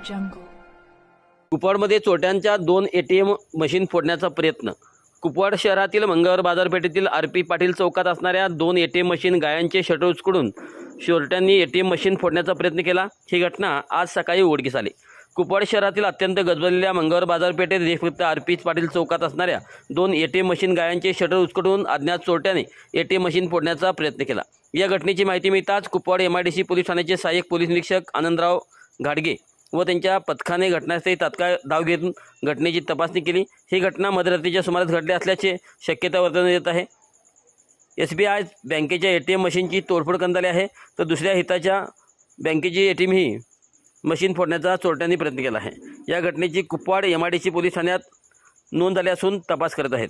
jungle. कुपवाडमध्ये चोरट्यांच्या 2 ATM machine फोडण्याचा प्रयत्न. कुपवाड शहरातील मंगळवार बाजारपेठेतील RP पाटील चौकात असणाऱ्या 2 ATM मशीन गायांचे शटर उचकडून चोरट्यांनी ATM मशीन फोडण्याचा प्रयत्न केला. ही घटना आज सकाळी उघडकीस आली. कुपवाड शहरातील अत्यंत गजबजलेल्या मंगळवार बाजारपेठेत देशभक्त RP पाटील चौकात असणाऱ्या 2 ATM मशीन गायांचे शटर उचकडून अज्ञात चोरट्याने ATM मशीन फोडण्याचा प्रयत्न केला. या घटनेची माहिती मिळताच कुपवाड MIDC पोलीस ठाण्याचे सहाय्यक पोलीस निरीक्षक आनंदराव घाडगे व त्यांच्या पथकाने घटनास्थळी तात्काळ धाव घेऊन घटनेची तपासणी केली. ही घटना मध्यरात्रीच्या सुमारास घडली असल्याचे शक्यता वर्तवण्यात येत आहे. SBI बँकेच्या ATM मशीनची तोडफोड करण्यात आली आहे, तर दुसऱ्या हिताच्या बँकेची ATM ही मशीन फोडण्याचा चोरट्यांनी प्रयत्न केला आहे. या घटनेची कुपवाड MIDC पोलीस ठाण्यात नोंद झाली असून तपास करत आहेत.